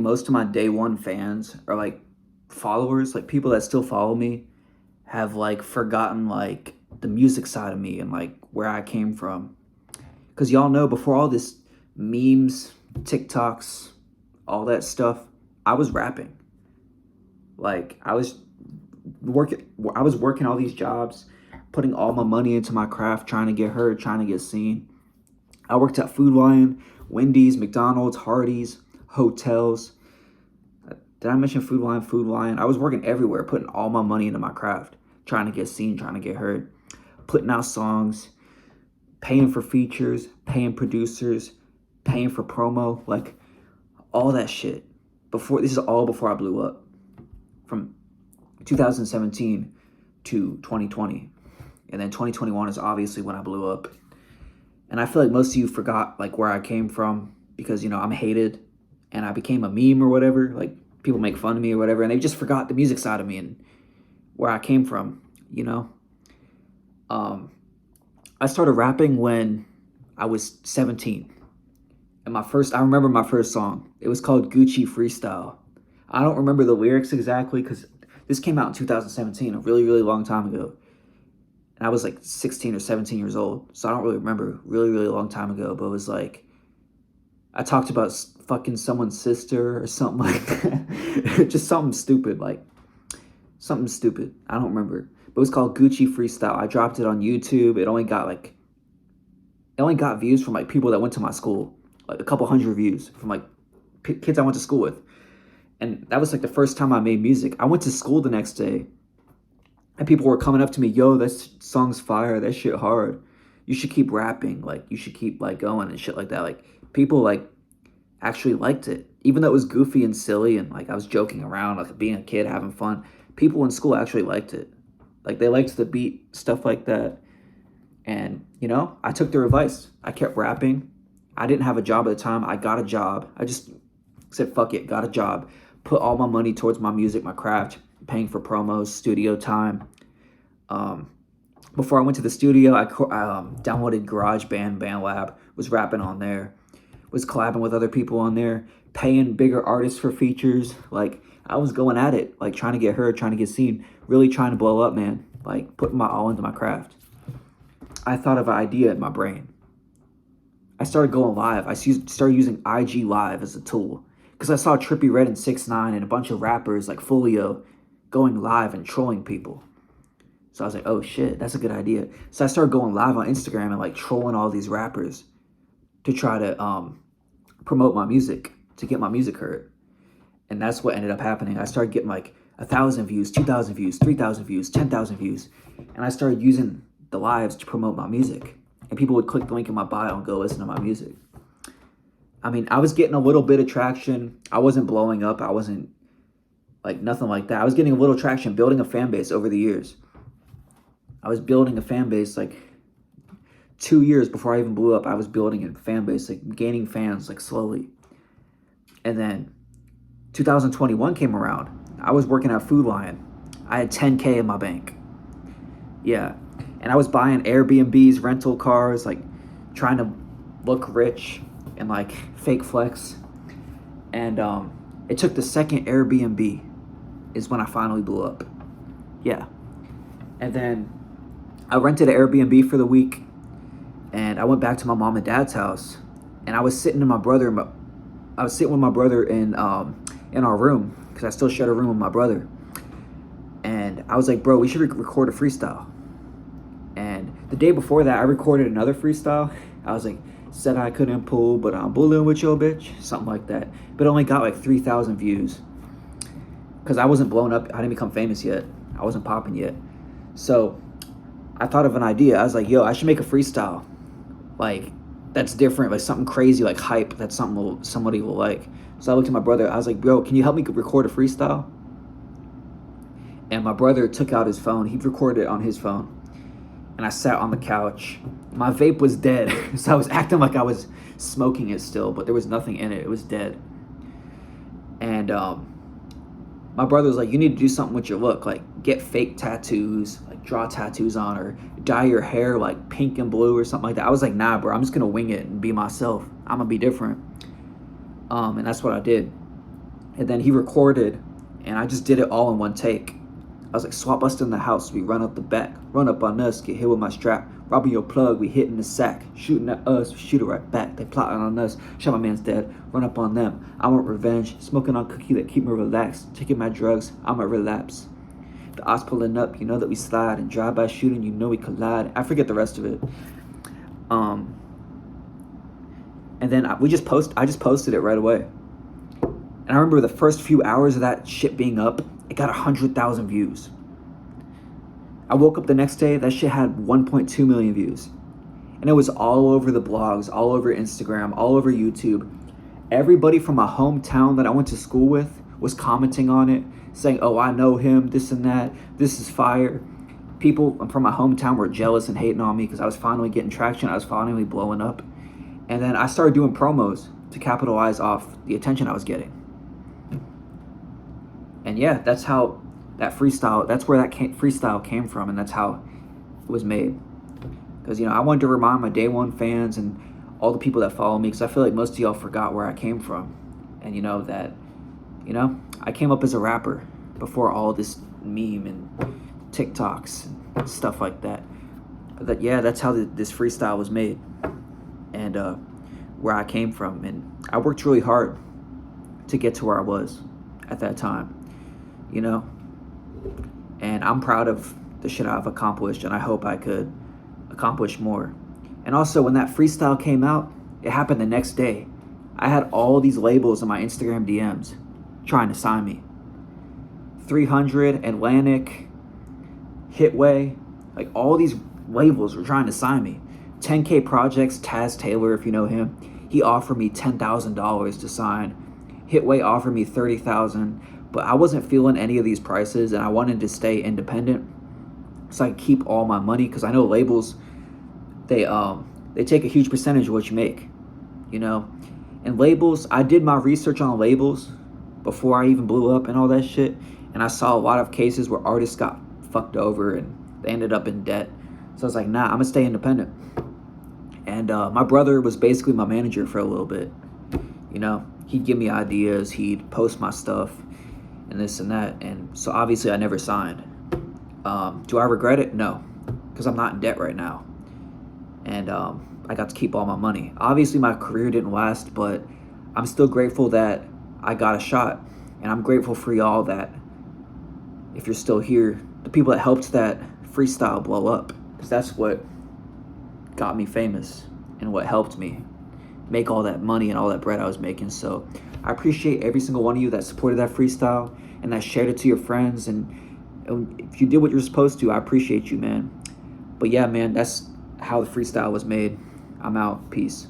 Most of my day one fans are like followers, like people that still follow me have like forgotten like the music side of me and like where I came from. Cause y'all know before all this memes, TikToks, all that stuff, I was rapping. Like I was working all these jobs, putting all my money into my craft, trying to get heard, trying to get seen. I worked at Food Lion, Wendy's, McDonald's, Hardee's, hotels. Did I mention Food Lion? Food Lion. I was working everywhere, putting all my money into my craft, trying to get seen, trying to get heard, putting out songs, paying for features, paying producers, paying for promo, like all that shit. This is all before I blew up, from 2017 to 2020, and then 2021 is obviously when I blew up. And I feel like most of you forgot like where I came from because I'm hated, and I became a meme or whatever. Like people make fun of me or whatever, and they just forgot the music side of me and where I came from. I started rapping when I was 17. And I remember my first song. It was called Gucci Freestyle. I don't remember the lyrics exactly because this came out in 2017, a really, really long time ago. And I was like 16 or 17 years old. So I don't really remember, really, really long time ago. But it was like, I talked about fucking someone's sister or something like that. Just something stupid, like something stupid. I don't remember. But it was called Gucci Freestyle. I dropped it on YouTube. It only got views from like people that went to my school, like a couple hundred views from like kids I went to school with. And that was like the first time I made music. I went to school the next day and people were coming up to me, yo, that song's fire. That shit hard. You should keep rapping. Like you should keep like going and shit like that. Like people like actually liked it. Even though it was goofy and silly and like I was joking around, like being a kid, having fun, people in school actually liked it. Like they liked the beat, stuff like that. And, I took their advice. I kept rapping. I didn't have a job at the time. I got a job. I just said, fuck it, got a job. Put all my money towards my music, my craft, paying for promos, studio time. Before I went to the studio, I downloaded GarageBand, BandLab, was rapping on there, was collabing with other people on there, paying bigger artists for features. Like, I was going at it, like trying to get heard, trying to get seen, really trying to blow up, man. Like, putting my all into my craft. I thought of an idea in my brain. I started going live. I started using IG Live as a tool because I saw Trippie Redd and 6ix9ine and a bunch of rappers like Folio going live and trolling people. So I was like, oh shit, that's a good idea. So I started going live on Instagram and like trolling all these rappers to try to promote my music, to get my music heard. And that's what ended up happening. I started getting like 1,000 views, 2,000 views, 3,000 views, 10,000 views. And I started using the lives to promote my music. And people would click the link in my bio and go listen to my music. I mean, I was getting a little bit of traction. I wasn't blowing up. I wasn't like nothing like that. I was getting a little traction, building a fan base over the years. I was building a fan base like 2 years before I even blew up. I was building a fan base, like gaining fans like slowly. And then 2021 came around. I was working at Food Lion. I had 10K in my bank. Yeah. And I was buying Airbnbs, rental cars, like trying to look rich and like fake flex. And it took the second Airbnb is when I finally blew up. Yeah. And then I rented an Airbnb for the week and I went back to my mom and dad's house and I was sitting with my brother in our room because I still shared a room with my brother. And I was like, bro, we should record a freestyle. And the day before that, I recorded another freestyle. I was like, said I couldn't pull, but I'm bullying with your bitch. Something like that. But it only got like 3,000 views. Because I wasn't blown up. I didn't become famous yet. I wasn't popping yet. So I thought of an idea. I was like, yo, I should make a freestyle. Like, that's different. Like something crazy, like hype. That's something somebody will like. So I looked at my brother. I was like, bro, can you help me record a freestyle? And my brother took out his phone. He recorded it on his phone. And I sat on the couch. My vape was dead. So I was acting like I was smoking it still, but there was nothing in it. It was dead. And my brother was like, you need to do something with your look. Like get fake tattoos, like draw tattoos on, or dye your hair like pink and blue or something like that. I was like, nah, bro, I'm just going to wing it and be myself. I'm going to be different. And that's what I did. And then he recorded, and I just did it all in one take. I was like, swap bust in the house, we run up the back, run up on us, get hit with my strap, robbing your plug, we hitting the sack, shooting at us, we shoot it right back, they plotting on us, shot my man's dead, run up on them, I want revenge, smoking on cookie that keep me relaxed, taking my drugs, I'ma relapse. The odds pulling up, you know that we slide, and drive-by shooting, you know we collide. I forget the rest of it. And then I just posted it right away. And I remember the first few hours of that shit being up, it got 100,000 views. I woke up the next day, that shit had 1.2 million views. And it was all over the blogs, all over Instagram, all over YouTube. Everybody from my hometown that I went to school with was commenting on it, saying, oh, I know him, this and that, this is fire. People from my hometown were jealous and hating on me because I was finally getting traction, I was finally blowing up. And then I started doing promos to capitalize off the attention I was getting. And yeah, that's how that freestyle, that's where that freestyle came from, and that's how it was made. Because, I wanted to remind my day one fans and all the people that follow me, because I feel like most of y'all forgot where I came from. And I came up as a rapper before all this meme and TikToks and stuff like that. That's how this freestyle was made, and where I came from. And I worked really hard to get to where I was at that time. And I'm proud of the shit I've accomplished, and I hope I could accomplish more. And also, when that freestyle came out, it happened the next day. I had all these labels in my Instagram DMs trying to sign me. 300, Atlantic, Hitway, like all these labels were trying to sign me. 10K Projects, Taz Taylor, if you know him, he offered me $10,000 to sign. Hitway offered me $30,000. But I wasn't feeling any of these prices, and I wanted to stay independent so I could keep all my money, because I know labels, they take a huge percentage of what you make, And labels, I did my research on labels before I even blew up and all that shit, and I saw a lot of cases where artists got fucked over and they ended up in debt. So I was like, nah, I'm gonna stay independent. And my brother was basically my manager for a little bit. He'd give me ideas, he'd post my stuff, and this and that, and so obviously I never signed. Do I regret it? No, because I'm not in debt right now, and I got to keep all my money. Obviously my career didn't last, but I'm still grateful that I got a shot, and I'm grateful for y'all that, if you're still here, the people that helped that freestyle blow up, because that's what got me famous and what helped me make all that money and all that bread I was making. So I appreciate every single one of you that supported that freestyle and that shared it to your friends. And if you did what you're supposed to, I appreciate you, man. But yeah, man, that's how the freestyle was made. I'm out. Peace.